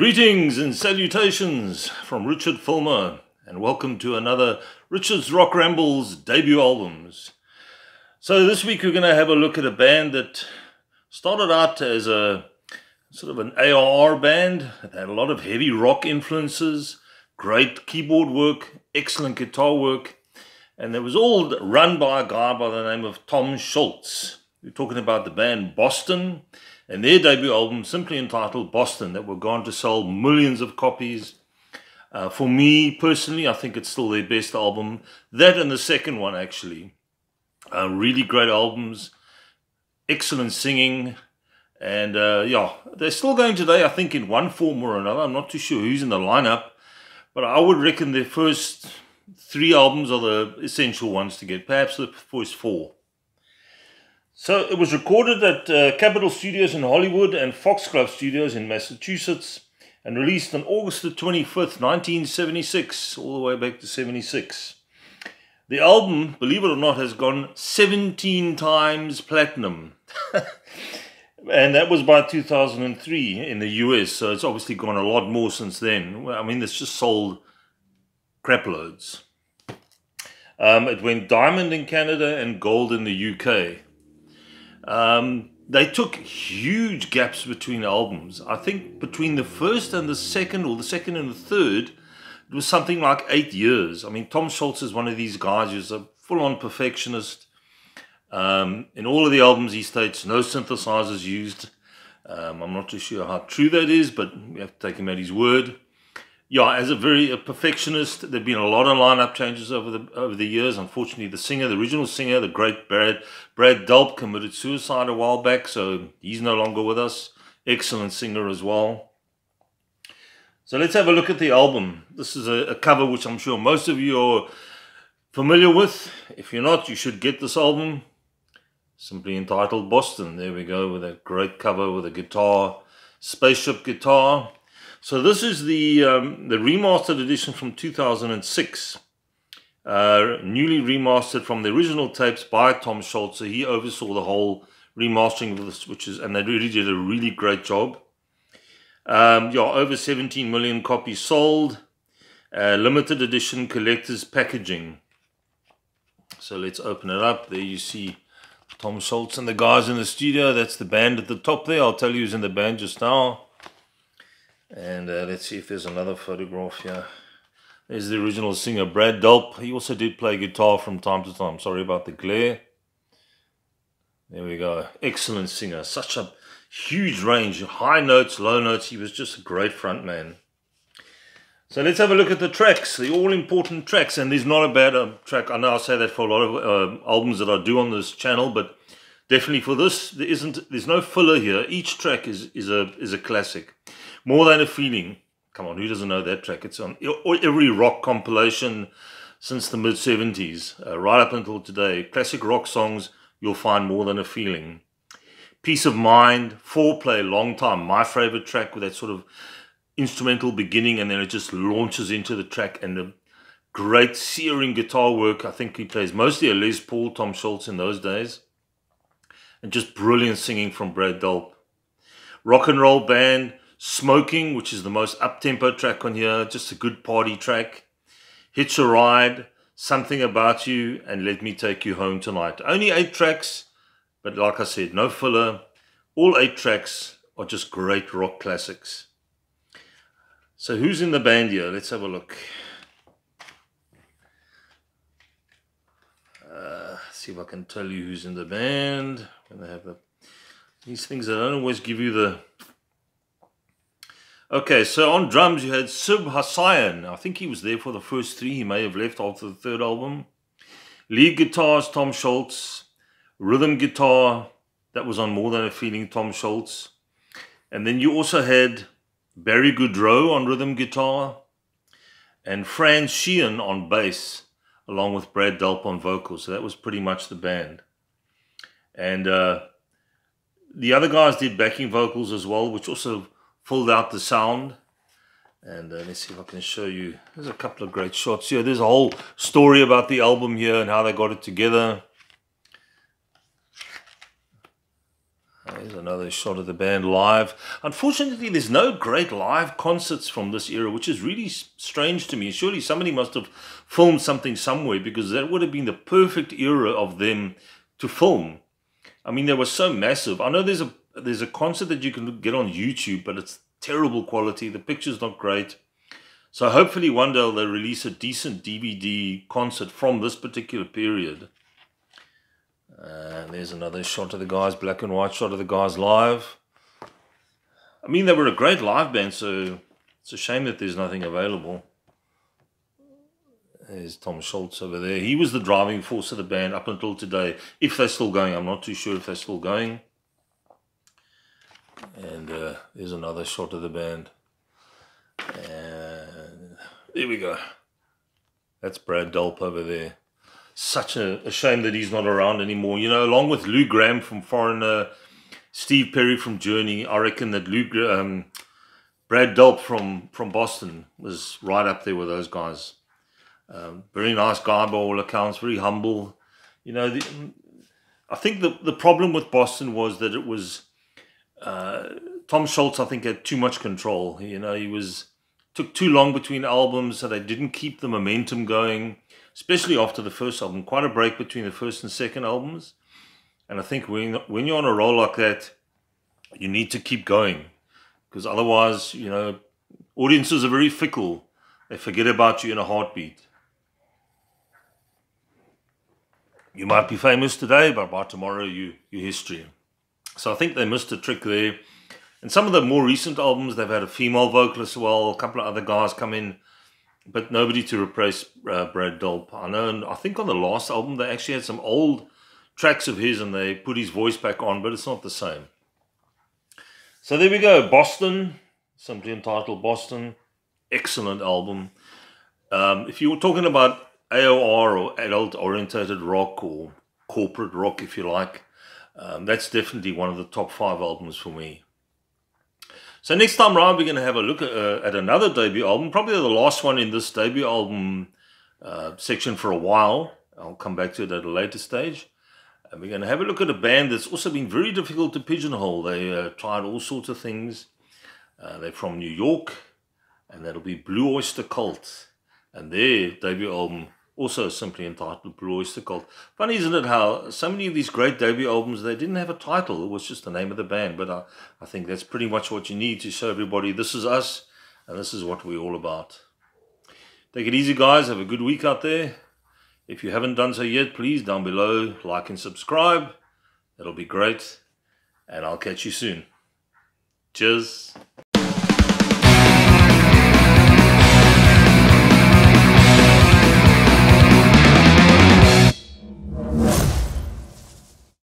Greetings and salutations from Richard Fulmer, and welcome to another Richard's Rock Rambles debut albums. So this week we're going to have a look at a band that started out as a sort of an ARR band. It had a lot of heavy rock influences, great keyboard work, excellent guitar work, and it was all run by a guy by the name of Tom Scholz. We're talking about the band Boston and their debut album, simply entitled Boston, that were going to sell millions of copies. For me personally, I think it's still their best album. That and the second one, actually. Really great albums, excellent singing, and yeah, they're still going today, I think, in one form or another. I'm not too sure who's in the lineup, but I would reckon their first 3 albums are the essential ones to get, perhaps the first 4. So it was recorded at Capitol Studios in Hollywood and Foxglove Studios in Massachusetts and released on August the 25th, 1976, all the way back to 76. The album, believe it or not, has gone 17 times platinum. And that was by 2003 in the US, so it's obviously gone a lot more since then. I mean, it's just sold crap loads. It went diamond in Canada and gold in the UK. They took huge gaps between albums. I think between the first and the second, or the second and the third, it was something like 8 years. I mean, Tom Scholz is one of these guys who's a full-on perfectionist. In all of the albums, he states no synthesizers used. I'm not too sure how true that is, but we have to take him at his word. Yeah, as a perfectionist, there've been a lot of lineup changes over the years. Unfortunately, the original singer, the great Brad Delp, committed suicide a while back, so he's no longer with us. Excellent singer as well. So let's have a look at the album. This is a cover which I'm sure most of you are familiar with. If you're not, you should get this album. Simply entitled Boston. There we go, with a great cover with a guitar, spaceship guitar. So this is the remastered edition from 2006, newly remastered from the original tapes by Tom Scholz. So he oversaw the whole remastering of the switches, and they really did a really great job. Yeah, over 17 million copies sold, limited edition collector's packaging. So let's open it up. There you see Tom Scholz and the guys in the studio. That's the band at the top there. I'll tell you who's in the band just now. And let's see if there's another photograph here. There's the original singer, Brad Delp. He also did play guitar from time to time. Sorry about the glare. There we go. Excellent singer. Such a huge range. High notes, low notes. He was just a great front man. So let's have a look at the tracks. The all-important tracks. And there's not a bad track. I know I say that for a lot of albums that I do on this channel. But definitely for this, there's no filler here. Each track is a classic. More Than a Feeling. Come on, who doesn't know that track? It's on every rock compilation since the mid-70s, right up until today. Classic rock songs, you'll find More Than a Feeling. Peace of Mind, Foreplay, Long Time. My favorite track with that sort of instrumental beginning, and then it just launches into the track, and the great searing guitar work. I think he plays mostly a Les Paul, Tom Scholz, in those days. And just brilliant singing from Brad Delp. Rock and Roll Band, Smoking, which is the most up-tempo track on here, just a good party track. Hitch a Ride, Something About You, and Let Me Take You Home Tonight. Only 8 tracks, but like I said, no filler. All 8 tracks are just great rock classics. So who's in the band here? Let's have a look. See if I can tell you who's in the band. When they have these things, they don't always give you the... Okay, so on drums you had Sib Hassayan. I think he was there for the first 3. He may have left after the 3rd album. Lead guitars, Tom Scholz. Rhythm guitar, that was on More Than a Feeling, Tom Scholz. And then you also had Barry Goudreau on rhythm guitar. And Franz Sheehan on bass, along with Brad Delp on vocals. So that was pretty much the band. And the other guys did backing vocals as well, which also filled out the sound. And let's see if I can show you. There's a couple of great shots here. There's a whole story about the album here and how they got it together. There's another shot of the band live. Unfortunately, there's no great live concerts from this era, which is really strange to me. Surely somebody must have filmed something somewhere, because that would have been the perfect era of them to film. I mean, they were so massive. I know there's a concert that you can get on YouTube, but it's terrible quality. The picture's not great. So hopefully one day they'll release a decent DVD concert from this particular period. And there's another shot of the guys, black and white shot of the guys live. I mean, they were a great live band, so it's a shame that there's nothing available. There's Tom Schultz over there. He was the driving force of the band up until today. If they're still going, I'm not too sure if they're still going. And there's another shot of the band. And there we go. That's Brad Delp over there. Such a shame that he's not around anymore. You know, along with Lou Gramm from Foreigner, Steve Perry from Journey, I reckon that Brad Delp from Boston was right up there with those guys. Very nice guy by all accounts, very humble. You know, I think the problem with Boston was that it was Tom Schultz, I think, had too much control. You know, took too long between albums, so they didn't keep the momentum going, especially after the first album. Quite a break between the first and second albums. And I think when you're on a roll like that, you need to keep going, because otherwise, you know, audiences are very fickle. They forget about you in a heartbeat. You might be famous today, but by tomorrow you're history. So I think they missed a trick there. And some of the more recent albums, they've had a female vocalist as well, a couple of other guys come in, but nobody to replace Brad Delp. I know, and I think on the last album, they actually had some old tracks of his and they put his voice back on, but it's not the same. So there we go, Boston, simply entitled Boston. Excellent album. If you were talking about AOR or adult-orientated rock or corporate rock, if you like, that's definitely one of the top 5 albums for me. So next time round, we're going to have a look at another debut album, probably the last one in this debut album section for a while. I'll come back to it at a later stage. And we're going to have a look at a band that's also been very difficult to pigeonhole. They tried all sorts of things. They're from New York, and that'll be Blue Oyster Cult. And their debut album, also simply entitled Blue Oyster Cult. Funny, isn't it, how so many of these great debut albums, they didn't have a title. It was just the name of the band. But I think that's pretty much what you need to show everybody this is us, and this is what we're all about. Take it easy, guys. Have a good week out there. If you haven't done so yet, please, down below, like and subscribe. That'll be great. And I'll catch you soon. Cheers.